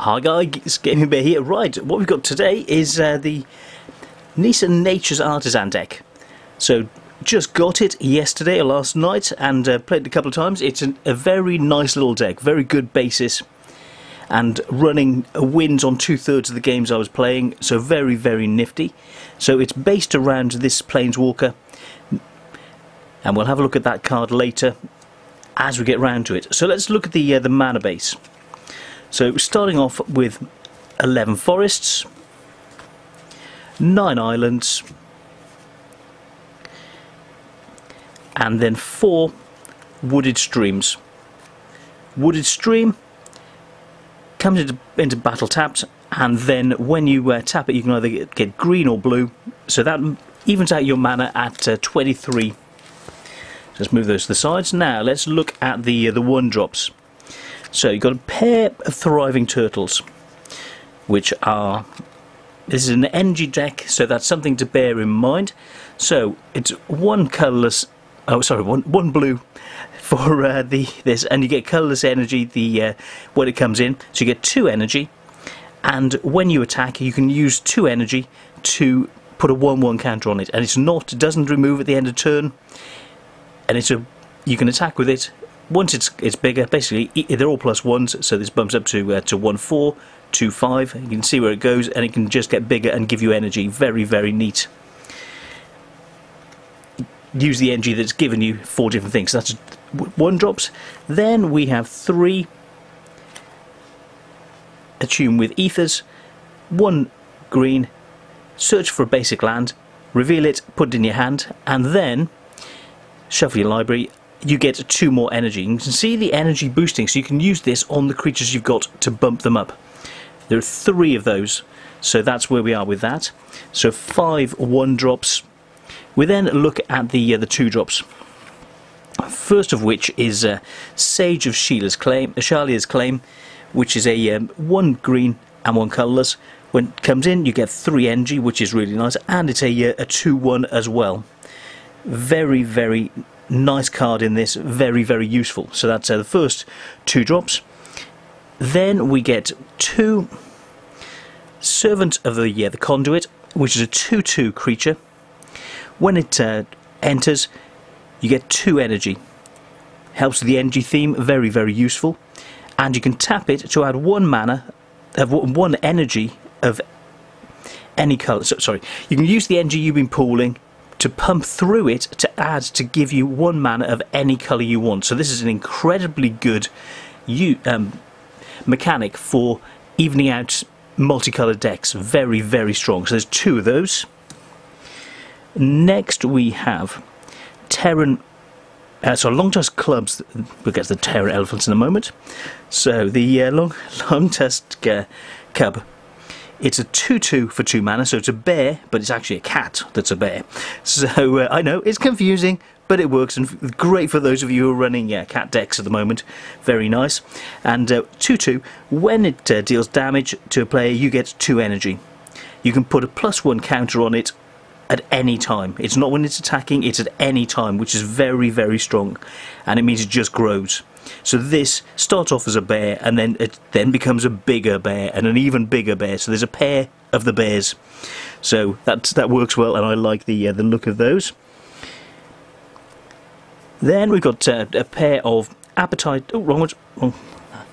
Hi guys, Gaming Bear here. Right, what we've got today is the Nisa Nature's Artisan deck. So, just got it yesterday or last night and played it a couple of times. It's a very nice little deck, very good basis, and running wins on 2/3 of the games I was playing, so very, very nifty. So it's based around this Planeswalker, and we'll have a look at that card later as we get round to it. So let's look at the mana base. So starting off with 11 forests, 9 islands, and then 4 wooded streams. Wooded stream comes into battle tapped, and then when you tap it you can either get green or blue, so that evens out your mana at 23. Let's move those to the sides. Now let's look at the 1-drops. So you've got a pair of Thriving Turtles, which are... This is an energy deck, so that's something to bear in mind. So it's one colourless... Oh, sorry, one blue for this, and you get colourless energy when it comes in. So you get 2 energy, and when you attack, you can use 2 energy to put a 1/1 counter on it, and it doesn't remove at the end of turn, and you can attack with it. Once it's bigger, basically they're all +1s, so this bumps up to 1/4, 2/5. You can see where it goes, and it can just get bigger and give you energy. Very, very neat. Use the energy that's given you 4 different things. So that's 1-drops. Then we have 3 Attune with Ethers, 1 green, search for a basic land, reveal it, put it in your hand, and then shuffle your library. You get 2 more energy. You can see the energy boosting, so you can use this on the creatures you've got to bump them up. There are 3 of those, so that's where we are with that. So 5 1-drops. We then look at the 2-drops. First of which is Sage of Shalia's Claim, which is a 1 green and 1 colourless. When it comes in, you get 3 energy, which is really nice, and it's a 2/1 as well. Very, very nice card in this, very, very useful. So that's the first 2-drops. Then we get 2 Servant of the Conduit, which is a 2/2 creature. When it enters, you get 2 energy. Helps with the energy theme, very, very useful. And you can tap it to add 1 mana, of 1 energy of any colour. Sorry, you can use the energy you've been pooling to pump through it to give you 1 mana of any colour you want. So this is an incredibly good mechanic for evening out multicoloured decks. Very, very strong. So there's 2 of those. Next we have Terran, Long-Tusked Clubs. We'll get to the Terran Elephants in a moment. So the Long-Tusked Cub. It's a 2/2 for 2 mana, so it's a bear, but it's actually a cat that's a bear. So I know, it's confusing, but it works, and great for those of you who are running cat decks at the moment. Very nice. And 2/2, when it deals damage to a player, you get 2 energy. You can put a +1 counter on it at any time. It's not when it's attacking, it's at any time, which is very, very strong, and it means it just grows. So this starts off as a bear, and then it becomes a bigger bear, and an even bigger bear. So there's a pair of the bears. So that works well, and I like the look of those. Then we've got a pair of Appetite. Oh, wrong one. Oh,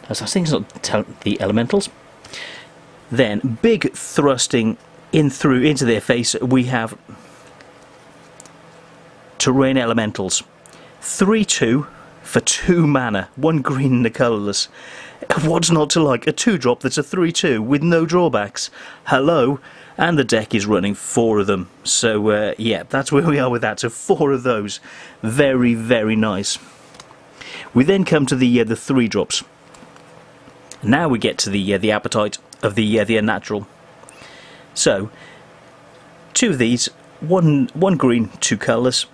I think it's not the Elementals. Then big thrusting into their face, we have Terrain Elementals. 3/2 for 2 mana, 1 green and a colourless. What's not to like? A 2-drop that's a 3/2 with no drawbacks. Hello, and the deck is running 4 of them. So yeah, that's where we are with that. So 4 of those, very, very nice. We then come to the 3-drops. Now we get to the Appetite of the Unnatural. So 2 of these, one green, 2 colourless.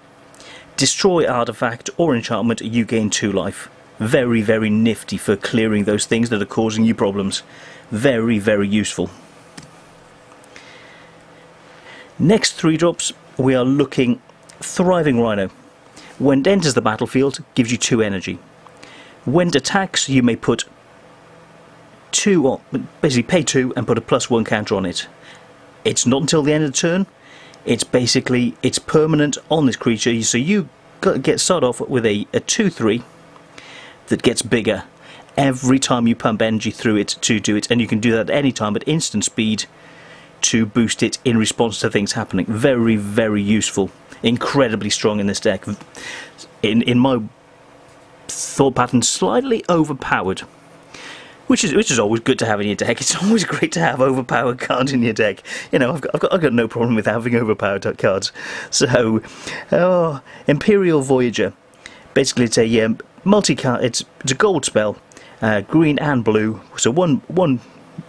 Destroy artifact or enchantment, you gain 2 life. Very, very nifty for clearing those things that are causing you problems. Very, very useful. Next 3-drops, we are looking Thriving Rhino. When it enters the battlefield, gives you 2 energy. When it attacks, you may put 2, or basically pay 2 and put a +1 counter on it. It's not until the end of the turn. It's permanent on this creature, so you start off with a 2/3 that gets bigger every time you pump energy through it to do it, and you can do that at any time at instant speed to boost it in response to things happening. Very, very useful. Incredibly strong in this deck. In my thought pattern, slightly overpowered. Which is always good to have in your deck. It's always great to have overpowered cards in your deck. You know, I've got no problem with having overpowered cards. So, Imperial Voyager. Basically, it's a multi-card. It's a gold spell, green and blue. So one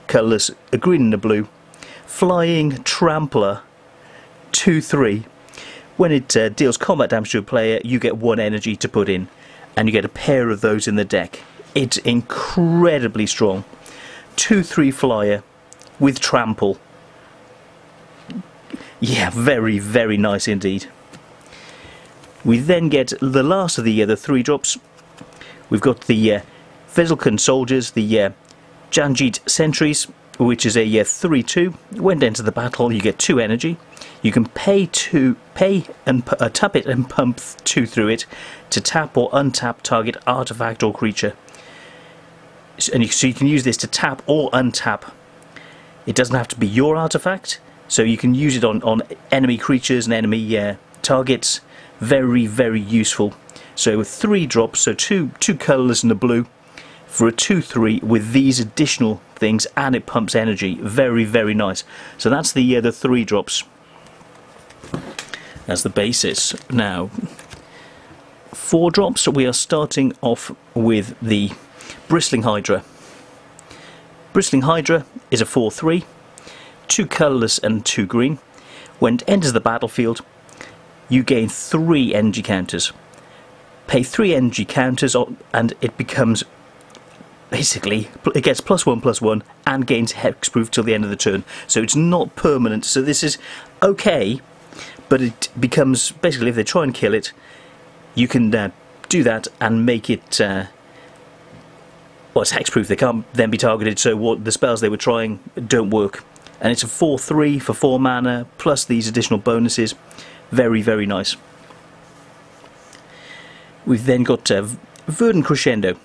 colourless, a green and a blue. Flying Trampler, 2/3. When it deals combat damage to a player, you get 1 energy to put in, and you get a pair of those in the deck. It's incredibly strong. 2/3 flyer with trample. Yeah, very, very nice indeed. We then get the last of the 3 drops. We've got the Veselkan Soldiers, the Janjit Sentries, which is a 3/2. When enter the battle, you get 2 energy. You can pay and tap it and pump 2 through it to tap or untap target artifact or creature. So you can use this to tap or untap. It doesn't have to be your artifact, so you can use it on enemy creatures and enemy targets. Very, very useful. So 3 drops, so two colours and a blue for a 2/3 with these additional things, and it pumps energy. Very, very nice. So that's the 3 drops. That's the basis. Now, 4 drops. We are starting off with the Bristling Hydra. Bristling Hydra is a 4/3, 2 colourless and 2 green. When it enters the battlefield, you gain 3 energy counters. Pay 3 energy counters and it becomes, basically, it gets +1/+1 and gains hexproof till the end of the turn. So it's not permanent, so this is okay, but it becomes, basically, if they try and kill it, you can do that and make it, well, it's hexproof. They can't then be targeted, so what the spells they were trying don't work. And it's a 4/3 for 4 mana, plus these additional bonuses. Very, very nice. We've then got Verdant Crescendo.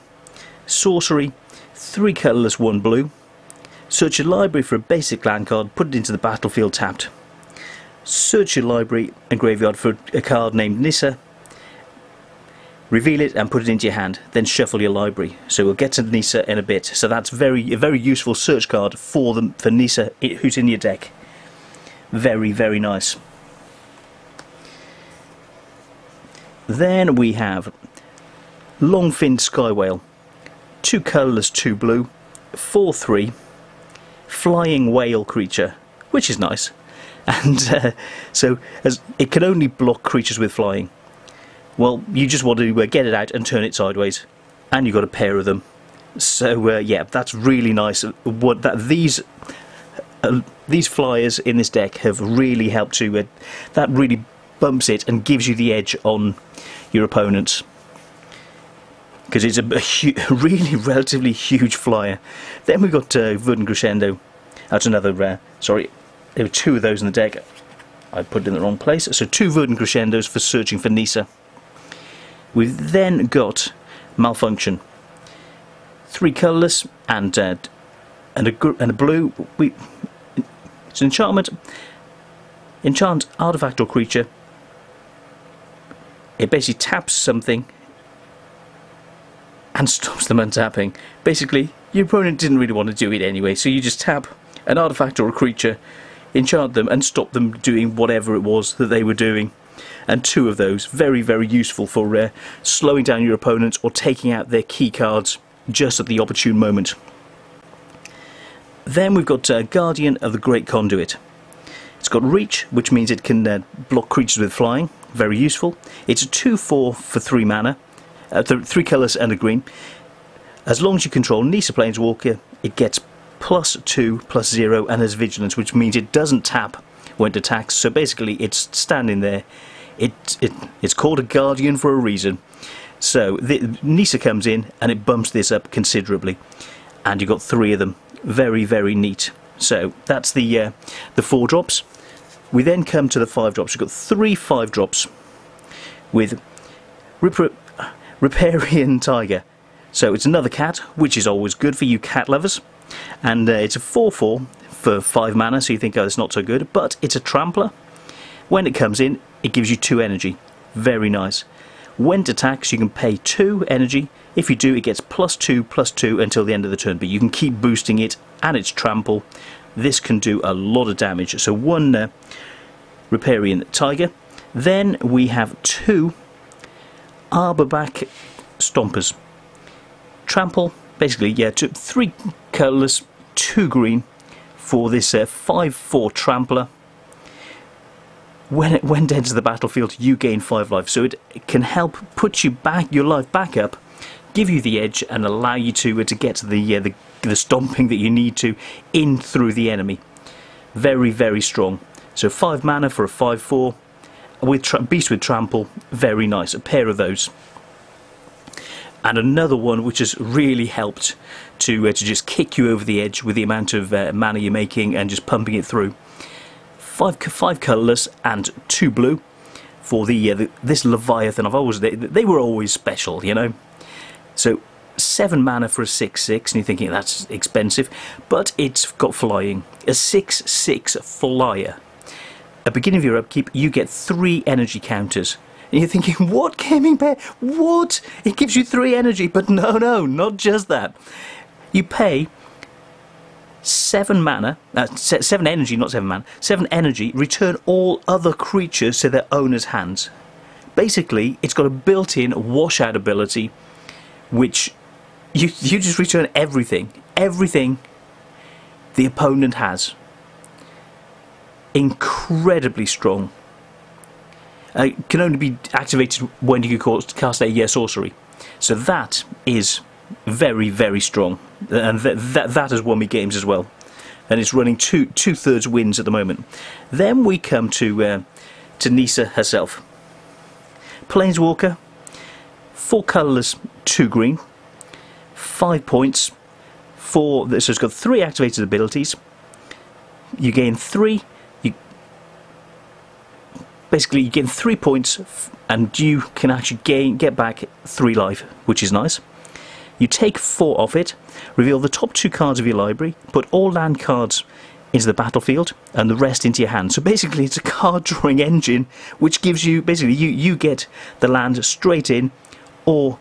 Sorcery, 3 colourless, 1 blue. Search your library for a basic land card, put it into the battlefield tapped. Search your library and graveyard for a card named Nisa. Reveal it and put it into your hand, then shuffle your library. So we'll get to Nisa in a bit. So that's a very useful search card for Nisa who's in your deck. Very, very nice. Then we have Longfinned Skywhale. 2 colourless, 2 blue, 4/3, flying whale creature, which is nice. And so as it can only block creatures with flying. Well, you just want to get it out and turn it sideways, and you've got a pair of them. So yeah, that's really nice. These flyers in this deck have really helped to. That really bumps it and gives you the edge on your opponents, because it's a really relatively huge flyer. Then we've got Verdant Crescendo. That's another. Sorry, there were 2 of those in the deck. I put it in the wrong place. So 2 Verdant Crescendos for searching for Nisa. We've then got Malfunction. 3 colourless and a blue. It's an enchantment. Enchant artifact or creature. It basically taps something and stops them untapping. Basically, your opponent didn't really want to do it anyway, so you just tap an artifact or a creature, enchant them, and stop them doing whatever it was that they were doing. And 2 of those, very, very useful for slowing down your opponents or taking out their key cards just at the opportune moment. Then we've got Guardian of the Great Conduit. It's got reach, which means it can block creatures with flying. Very useful. It's a 2/4 for 3 mana, 3 colours and a green. As long as you control Nisa Planeswalker, it gets +2/+0 and has vigilance, which means it doesn't tap when it attacks. So basically, it's standing there. It's called a Guardian for a reason. So Nisa comes in and it bumps this up considerably. and you've got 3 of them. Very, very neat. So that's the 4 drops. We then come to the 5 drops. We've got 3 5 drops with Riparian Tiger. So it's another cat, which is always good for you cat lovers. And it's a 4/4 for 5 mana, so you think, oh, it's not so good. But it's a trampler. When it comes in, it gives you 2 energy. Very nice. When it attacks, you can pay 2 energy. If you do, it gets +2/+2 until the end of the turn. But you can keep boosting it, and it's trample. This can do a lot of damage. So 1 Riparian Tiger. Then we have 2 Arborback Stompers. Trample, basically, yeah, 3 colourless, 2 green for this 5/4 trampler. When it enters the battlefield, you gain 5 life, so it can help put your life back up, give you the edge, and allow you to get to the stomping that you need to in through the enemy. Very, very strong. So 5 mana for a 5/4 with beast with trample. Very nice. A pair of those. And another one which has really helped to just kick you over the edge with the amount of mana you're making and just pumping it through. 5 colourless and 2 blue for this Leviathan. They were always special, you know. So 7 mana for a 6/6, and you're thinking that's expensive, but it's got flying. A 6/6 flyer. At the beginning of your upkeep, you get 3 energy counters. And you're thinking, what, Gaming Bear? What? It gives you 3 energy, but no, not just that. You pay 7 mana, 7 energy, not 7 mana, 7 energy, return all other creatures to their owner's hands. Basically, it's got a built-in washout ability, which you just return everything the opponent has. Incredibly strong. It can only be activated when you cast a sorcery. So that is very, very strong, and that has won me games as well. And it's running 2/3 wins at the moment. Then we come to Nisa herself. Planeswalker, 4 colourless, 2 green, 5 points. So it's got 3 activated abilities. You gain 3. Basically, you gain 3 points, and you can actually get back 3 life, which is nice. You take 4 off it, reveal the top 2 cards of your library, put all land cards into the battlefield, and the rest into your hand. So basically, it's a card drawing engine, which gives you, basically, you get the land straight in, or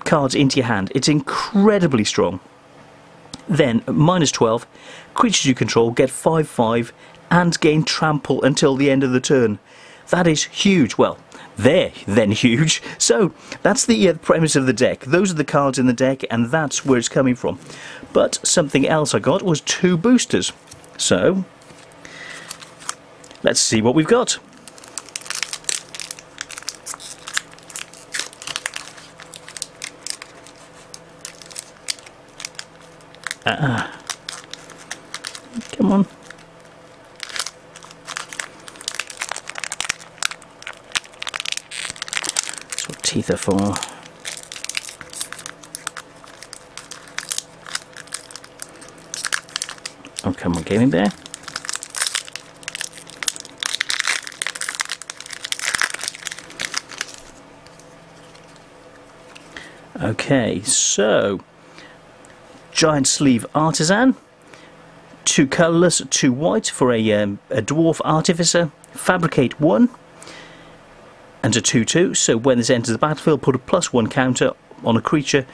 cards into your hand. It's incredibly strong. Then, -12, creatures you control get 5/5, and gain trample until the end of the turn. That is huge. Well, they're then huge. So that's the premise of the deck. Those are the cards in the deck, and that's where it's coming from. But something else I got was 2 boosters. So let's see what we've got. Come on. Teeth are for. Oh, come on, Gaming Bear. Okay, so Giant Sleeve Artisan, 2 colourless, 2 white for a Dwarf Artificer, Fabricate 1. And a 2/2, so when this enters the battlefield, put a +1 counter on a creature,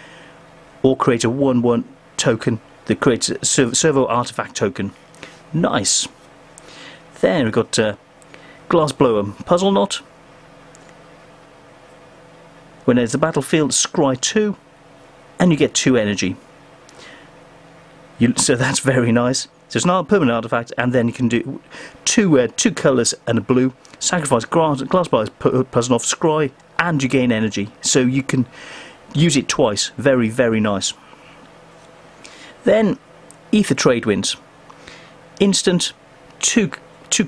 or create a 1/1 token that creates a servo artifact token. Nice. Then we've got Glassblower Puzzle Knot. When it enters the battlefield, scry 2, and you get 2 energy. So that's very nice. So it's not a permanent artifact, and then you can do 2 colours and a blue. Sacrifice Glassblower Puzzle Knot, scry, and you gain energy. So you can use it twice. Very, very nice. Then Ether Trade Winds. Instant, 2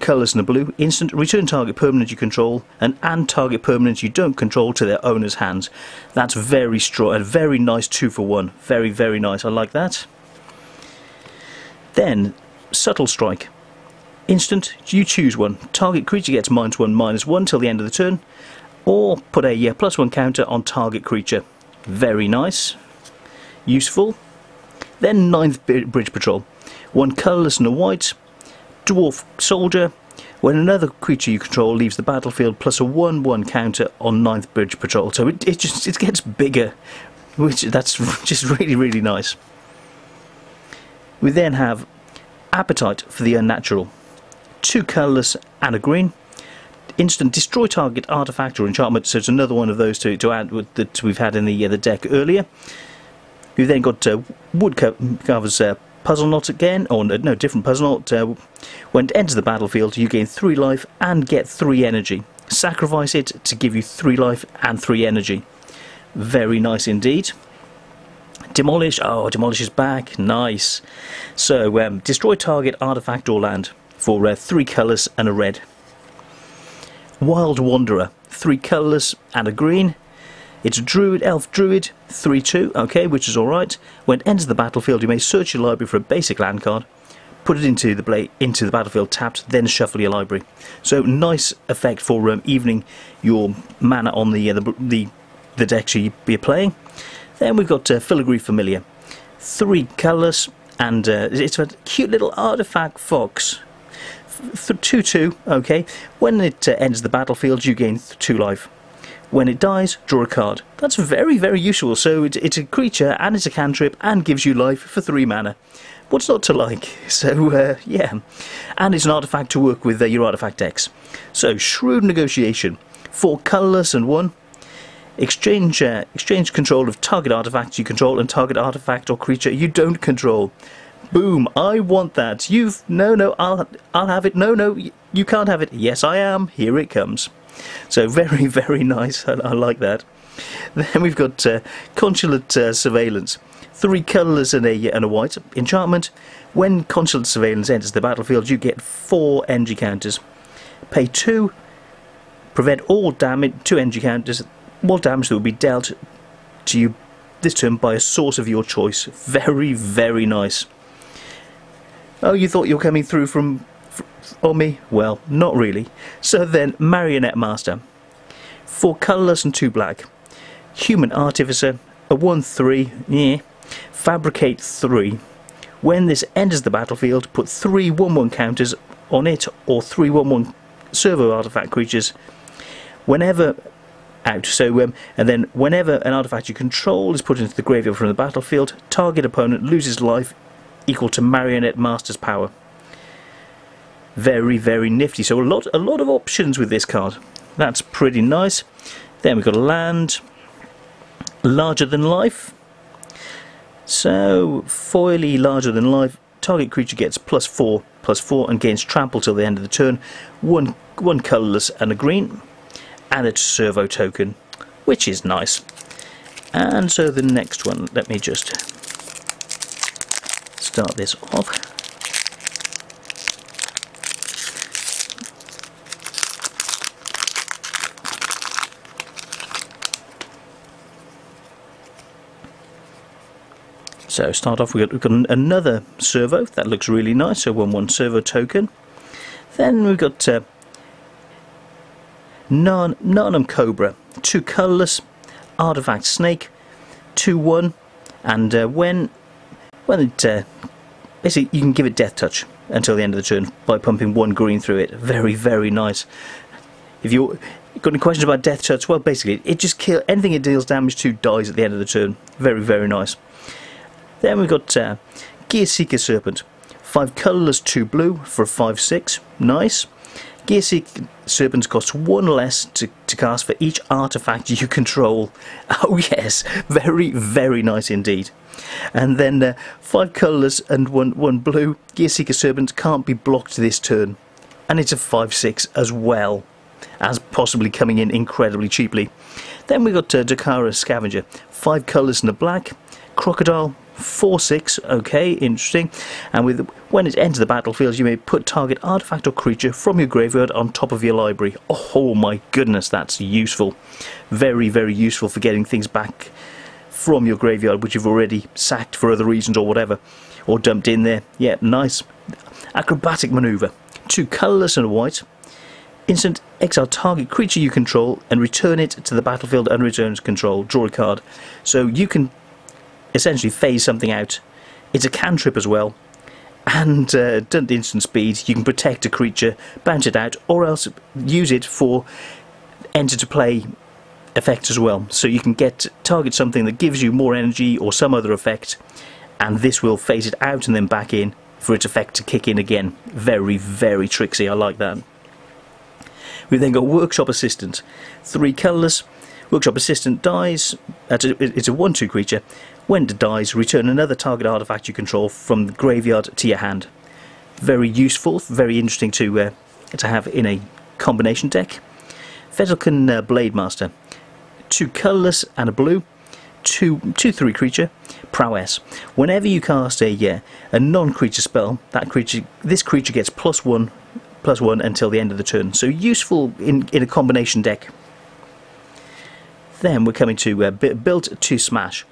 colours and a blue. Instant, return target permanent you control and target permanent you don't control to their owner's hands. That's very strong, a very nice 2-for-1. Very, very nice. I like that. Then, Subtle Strike. Instant, you choose one. Target creature gets -1/-1 till the end of the turn, or put a +1 counter on target creature. Very nice. Useful. Then 9th Bridge Patrol. 1 colourless and a white. Dwarf Soldier. When another creature you control leaves the battlefield, plus a 1/1 counter on 9th Bridge Patrol. So it gets bigger, that's just really, really nice. We then have Appetite for the Unnatural. 2 colourless and a green. Instant, destroy target artifact or enchantment. So it's another one of those to add that we've had in the deck earlier. We've then got Woodcarver's Puzzle Knot again, or no, different Puzzle Knot. When it enters the battlefield, you gain 3 life and get 3 energy. Sacrifice it to give you 3 life and 3 energy. Very nice indeed. Demolish, oh, Demolish is back, nice. So, destroy target artifact or land for 3 colours and a red. Wild Wanderer, 3 colours and a green. It's a Druid, Elf Druid, 3/2, okay, which is alright. When it enters the battlefield, you may search your library for a basic land card, put it into the battlefield tapped, then shuffle your library. So nice effect for evening your mana on the decks you're playing. Then we've got Filigree Familiar, 3 colours, and it's a cute little artifact fox. 2/2, okay. When it enters the battlefield, you gain 2 life. When it dies, draw a card. That's very, very useful. So it's a creature and it's a cantrip and gives you life for 3 mana. What's not to like? So yeah, and it's an artifact to work with your artifact decks. So Shrewd Negotiation, 4 colourless and 1. Exchange control of target artifacts you control and target artifact or creature you don't control. Boom! I want that. No, I'll have it. No, you can't have it. Yes, I am. Here it comes. So very, very nice. I like that. Then we've got Consulate Surveillance, 3 colours and a white. Enchantment. When Consulate Surveillance enters the battlefield, you get 4 energy counters. Pay 2. Prevent all damage. 2 energy counters. All damage that will be dealt to you this turn by a source of your choice. Very, very nice. Oh, you thought you were coming through from me? Well, not really. So then, Marionette Master, 4 colourless and 2 black. Human Artificer, a 1/3, yeah. Fabricate 3. When this enters the battlefield, put 3 1/1 counters on it, or 3 1/1 servo artifact creatures whenever out. So, and then whenever an artifact you control is put into the graveyard from the battlefield, target opponent loses life equal to Marionette Master's power. Very, very nifty. So a lot of options with this card. That's pretty nice. Then we've got a land, Larger Than Life. So foily Larger Than Life. Target creature gets +4/+4 and gains trample till the end of the turn. One colourless and a green, and a servo token, which is nice. And so the next one, let me just start this off. So start off, we've got another servo, that looks really nice, so 1/1 servo token. Then we've got Narnum Cobra, 2 colourless, artifact snake, 2/1, and when it basically you can give it death touch until the end of the turn by pumping 1 green through it. Very, very nice. If you've got any questions about death touch, well, basically it just kills anything it deals damage to, dies at the end of the turn. Very, very nice. Then we've got Gear Seeker Serpent, 5 colourless, 2 blue for a 5/6. Nice. Gear Seeker Serpent costs 1 less to cast for each artifact you control. Oh yes, very, very nice indeed. And then 5 colourless and 1 blue. Gear Seeker Serpent can't be blocked this turn. And it's a 5/6 as well, as possibly coming in incredibly cheaply. Then we've got Dakara Scavenger, 5 colours and a black. Crocodile, 4/6, okay, interesting. And when it enters the battlefield, you may put target artifact or creature from your graveyard on top of your library. Oh my goodness, that's useful. Very, very useful for getting things back from your graveyard, which you've already sacked for other reasons or whatever, or dumped in there. Yeah, nice. Acrobatic maneuver. 2 colourless and a white. Instant, exile target creature you control and return it to the battlefield under its owner's control. Draw a card. So you can essentially phase something out. It's a cantrip as well. And done at instant speed, you can protect a creature, bounce it out, or else use it for enter to play effects as well. So you can target something that gives you more energy or some other effect, and this will phase it out and then back in for its effect to kick in again. Very, very tricksy. I like that. We've then got Workshop Assistant. 3 colourless. Workshop Assistant dies. It's a 1/2 creature. When it dies, return another target artifact you control from the graveyard to your hand. Very useful, very interesting to have in a combination deck. Vetelkan Blade Master. 2 colourless and a blue. 2/3 creature. Prowess. Whenever you cast a non-creature spell, this creature gets +1/+1 until the end of the turn. So useful in a combination deck. Then we're coming to build to smash.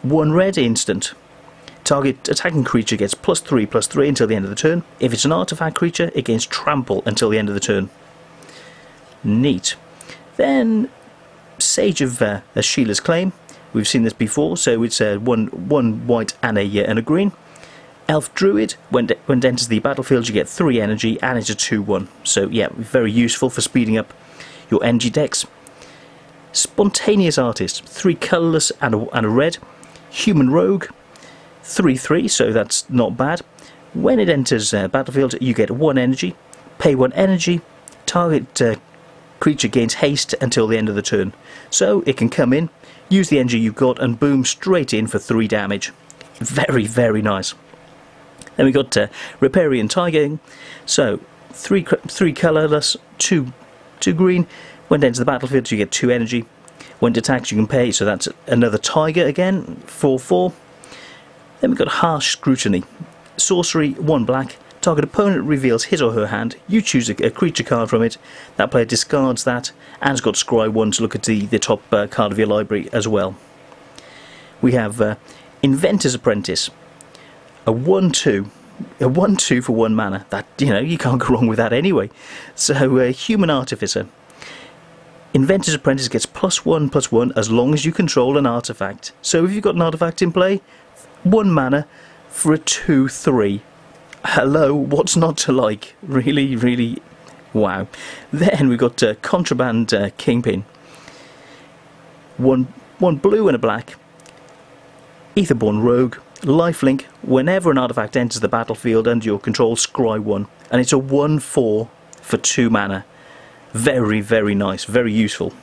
1 red instant. Target attacking creature gets +3/+3 until the end of the turn. If it's an artifact creature, it gains trample until the end of the turn. Neat. Then Sage of Asheila's Claim. We've seen this before, so it's one white and a green. Elf Druid. When it enters the battlefield, you get 3 energy, and it's a 2/1. So yeah, very useful for speeding up your energy decks. Spontaneous Artist. 3 colourless and a red. Human Rogue. 3/3, so that's not bad. When it enters battlefield, you get 1 energy. Pay 1 energy. Target creature gains haste until the end of the turn. So it can come in, use the energy you've got, and boom, straight in for 3 damage. Very, very nice. Then we got Riparian Tiger. So 3 colourless, 2 green. When it enters the battlefield, you get 2 energy. When it attacks, you can pay, so that's another Tiger again, 4/4. Then we've got Harsh Scrutiny. Sorcery, 1 black. Target opponent reveals his or her hand. You choose a creature card from it. That player discards that, and has got Scry 1 to look at the top card of your library as well. We have Inventor's Apprentice. A 1/2. A 1/2 for 1 mana. That, you can't go wrong with that anyway. So, Human Artificer. Inventor's Apprentice gets +1/+1 as long as you control an artifact. So if you've got an artifact in play, 1 mana for a 2/3. Hello, what's not to like? Really, really, wow. Then we've got Contraband Kingpin. One blue and a black. Aetherborn Rogue. Lifelink. Whenever an artifact enters the battlefield under your control, scry 1. And it's a 1/4 for 2 mana. Very, very nice, very useful.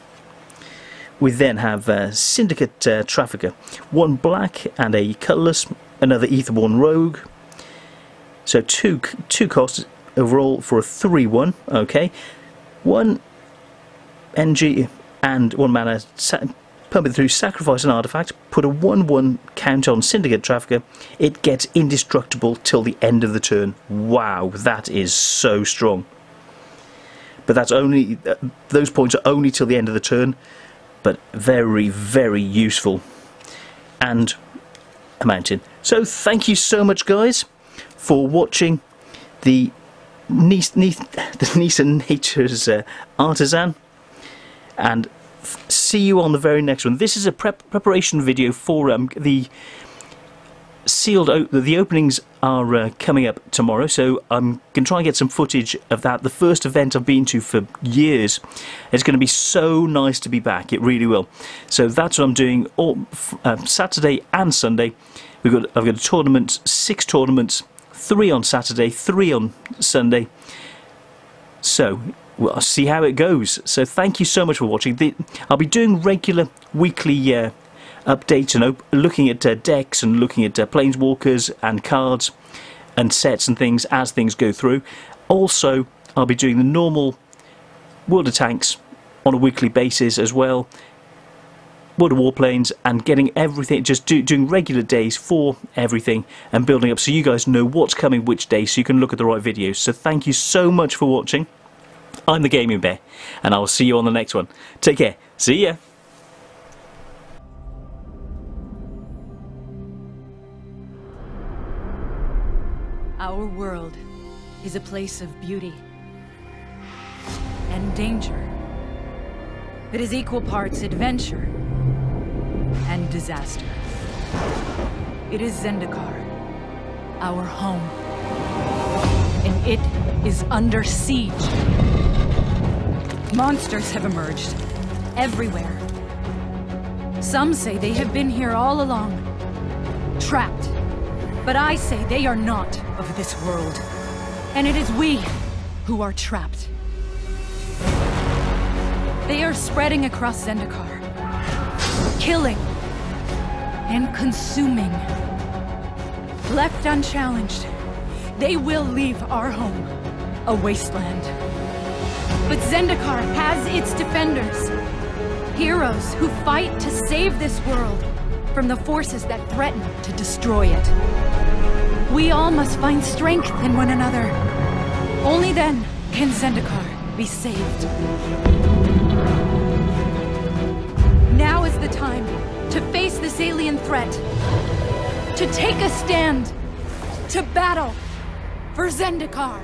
We then have Syndicate Trafficker. 1 black and a colourless, another Aetherborn Rogue. So two costs overall for a 3/1, okay. 1 NG and 1 mana, pump it through, sacrifice an artifact, put a 1/1 count on Syndicate Trafficker. It gets indestructible till the end of the turn. Wow, that is so strong. But that's only, those points are only till the end of the turn, but very, very useful. And a mountain. So thank you so much, guys, for watching the Nisa Nature's Artisan, and see you on the very next one. This is a preparation video for the sealed. The openings are coming up tomorrow, so I'm going to try and get some footage of that. The first event I've been to for years. It's going to be so nice to be back. It really will. So that's what I'm doing all Saturday and Sunday. I've got a tournament, 6 tournaments, 3 on Saturday, 3 on Sunday. So we'll see how it goes. So thank you so much for watching. I'll be doing regular weekly updates and looking at decks and looking at planeswalkers and cards and sets and things as things go through. Also, I'll be doing the normal World of Tanks on a weekly basis as well. World of Warplanes, and getting everything, just doing regular days for everything and building up so you guys know what's coming which day, so you can look at the right videos. So thank you so much for watching. I'm the Gaming Bear, and I will see you on the next one. Take care. See ya. Our world is a place of beauty and danger. It is equal parts adventure and disaster. It is Zendikar, our home, and it is under siege. Monsters have emerged everywhere. Some say they have been here all along, trapped. But I say they are not of this world, and it is we who are trapped. They are spreading across Zendikar, killing and consuming. Left unchallenged, they will leave our home a wasteland. But Zendikar has its defenders, heroes who fight to save this world from the forces that threaten to destroy it. We all must find strength in one another. Only then can Zendikar be saved. Now is the time to face this alien threat, to take a stand, to battle for Zendikar.